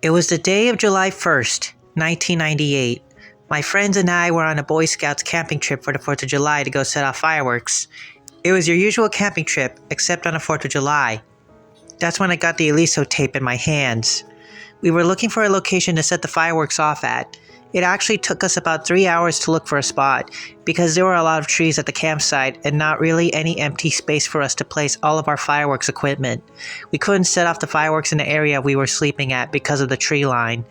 It was the day of July 1st, 1998. My friends and I were on a Boy Scouts camping trip for the 4th of July to go set off fireworks. It was your usual camping trip, except on the 4th of July. That's when I got the Aliso tape in my hands. We were looking for a location to set the fireworks off at. It actually took us about 3 hours to look for a spot, because there were a lot of trees at the campsite and not really any empty space for us to place all of our fireworks equipment. We couldn't set off the fireworks in the area we were sleeping at because of the tree line.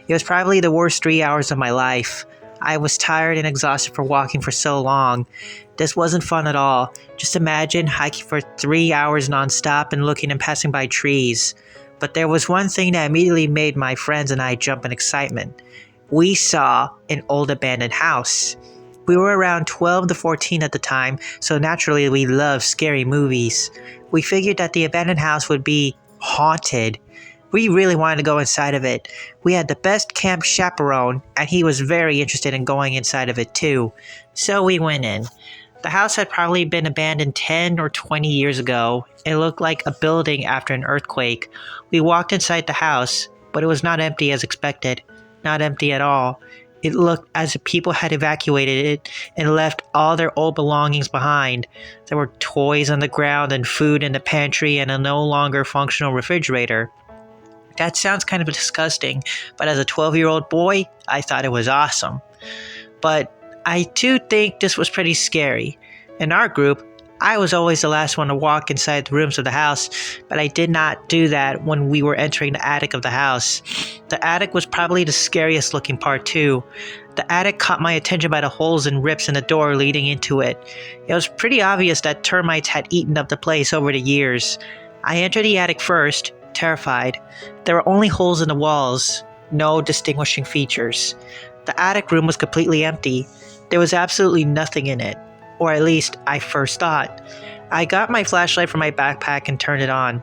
It was probably the worst 3 hours of my life. I was tired and exhausted for walking for so long. This wasn't fun at all. Just imagine hiking for 3 hours nonstop and looking and passing by trees. But there was one thing that immediately made my friends and I jump in excitement. We saw an old abandoned house. We were around 12 to 14 at the time, so naturally we loved scary movies. We figured that the abandoned house would be haunted. We really wanted to go inside of it. We had the best camp chaperone, and he was very interested in going inside of it too. So we went in. The house had probably been abandoned 10 or 20 years ago. It looked like a building after an earthquake. We walked inside the house, but it was not empty as expected. Not empty at all. It looked as if people had evacuated it and left all their old belongings behind. There were toys on the ground and food in the pantry and a no longer functional refrigerator. That sounds kind of disgusting, but as a 12-year-old boy, I thought it was awesome. But I do think this was pretty scary. In our group, I was always the last one to walk inside the rooms of the house, but I did not do that when we were entering the attic of the house. The attic was probably the scariest looking part too. The attic caught my attention by the holes and rips in the door leading into it. It was pretty obvious that termites had eaten up the place over the years. I entered the attic first, terrified. There were only holes in the walls, no distinguishing features. The attic room was completely empty. There was absolutely nothing in it. Or at least, I first thought. I got my flashlight from my backpack and turned it on.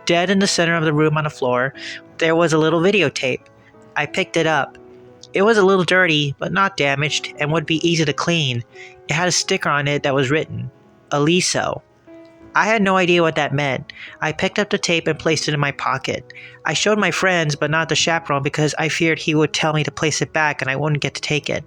Dead in the center of the room on the floor, there was a little videotape. I picked it up. It was a little dirty, but not damaged, and would be easy to clean. It had a sticker on it that was written, Aliso. I had no idea what that meant. I picked up the tape and placed it in my pocket. I showed my friends, but not the chaperone, because I feared he would tell me to place it back and I wouldn't get to take it.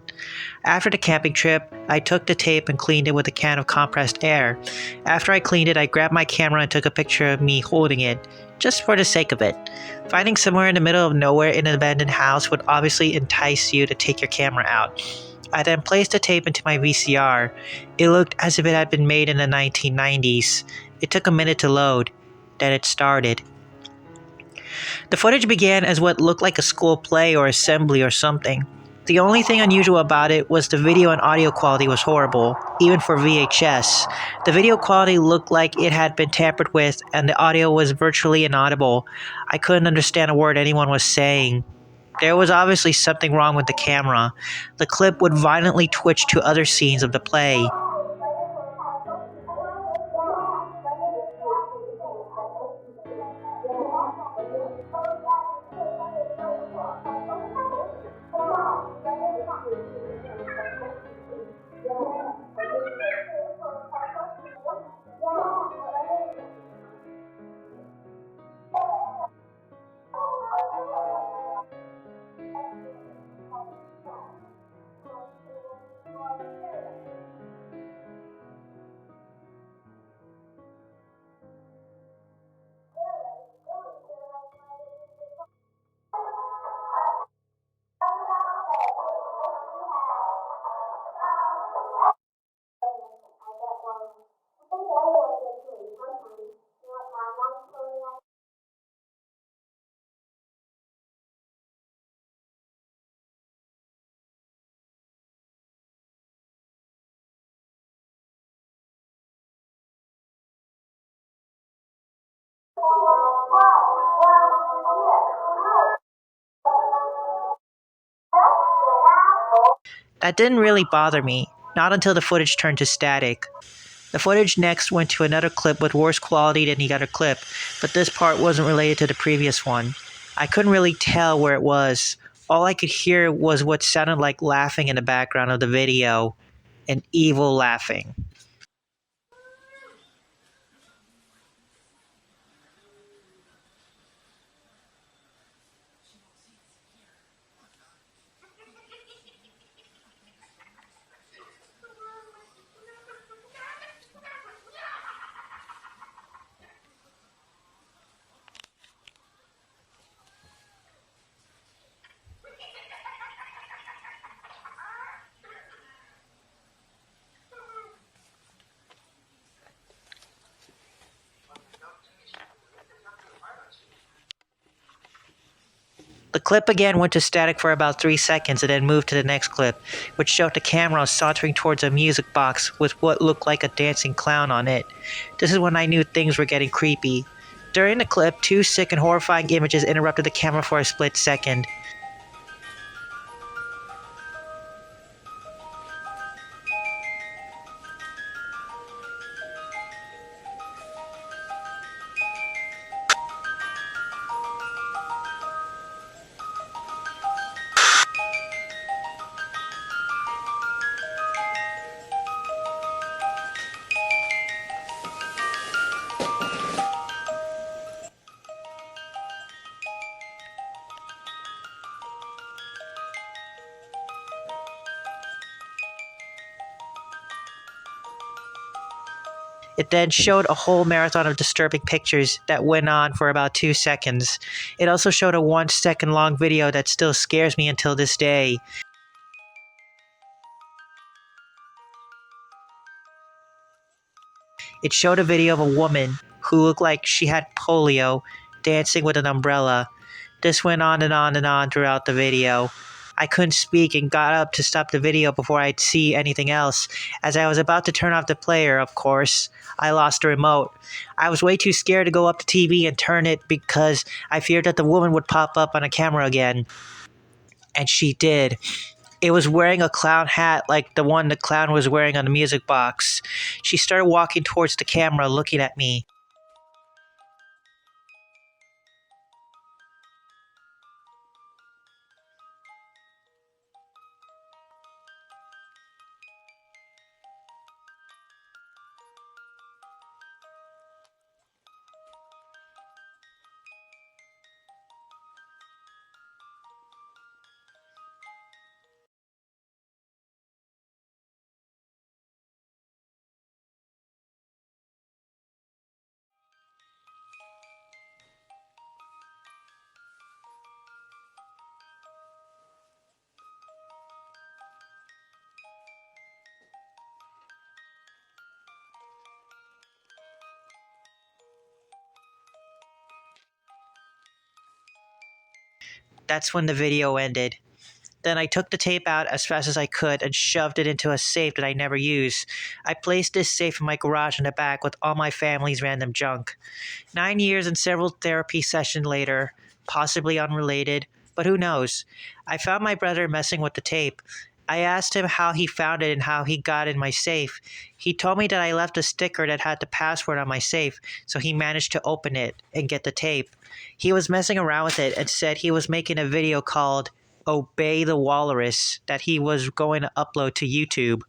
After the camping trip, I took the tape and cleaned it with a can of compressed air. After I cleaned it, I grabbed my camera and took a picture of me holding it, just for the sake of it. Finding somewhere in the middle of nowhere in an abandoned house would obviously entice you to take your camera out. I then placed the tape into my VCR. It looked as if it had been made in the 1990s. It took a minute to load. Then it started. The footage began as what looked like a school play or assembly or something. The only thing unusual about it was the video and audio quality was horrible, even for VHS. The video quality looked like it had been tampered with, and the audio was virtually inaudible. I couldn't understand a word anyone was saying. There was obviously something wrong with the camera. The clip would violently twitch to other scenes of the play. That didn't really bother me, not until the footage turned to static. The footage next went to another clip with worse quality than the other clip, but this part wasn't related to the previous one. I couldn't really tell where it was. All I could hear was what sounded like laughing in the background of the video, and evil laughing. The clip again went to static for about 3 seconds and then moved to the next clip, which showed the camera sauntering towards a music box with what looked like a dancing clown on it. This is when I knew things were getting creepy. During the clip, two sick and horrifying images interrupted the camera for a split second. It then showed a whole marathon of disturbing pictures that went on for about 2 seconds. It also showed a 1 second long video that still scares me until this day. It showed a video of a woman who looked like she had polio dancing with an umbrella. This went on and on and on throughout the video. I couldn't speak and got up to stop the video before I'd see anything else. As I was about to turn off the player, of course, I lost the remote. I was way too scared to go up the TV and turn it because I feared that the woman would pop up on a camera again. And she did. It was wearing a clown hat like the one the clown was wearing on the music box. She started walking towards the camera, looking at me. That's when the video ended. Then I took the tape out as fast as I could and shoved it into a safe that I never used. I placed this safe in my garage in the back with all my family's random junk. 9 years and several therapy sessions later, possibly unrelated, but who knows? I found my brother messing with the tape. I asked him how he found it and how he got in my safe. He told me that I left a sticker that had the password on my safe, so he managed to open it and get the tape. He was messing around with it and said he was making a video called Obey the Walrus that he was going to upload to YouTube.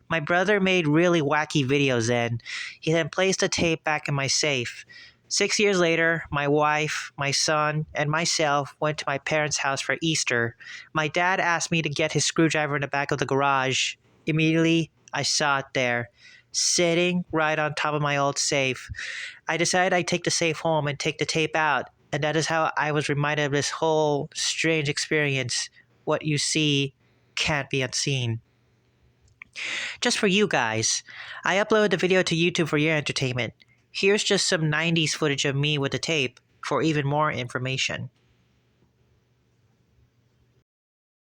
My brother made really wacky videos then. He then placed the tape back in my safe. 6 years later, my wife, my son, and myself went to my parents' house for Easter. My dad asked me to get his screwdriver in the back of the garage. Immediately, I saw it there, sitting right on top of my old safe. I decided I'd take the safe home and take the tape out, and that is how I was reminded of this whole strange experience. What you see can't be unseen. Just for you guys, I uploaded the video to YouTube for your entertainment. Here's just some 90s footage of me with the tape for even more information.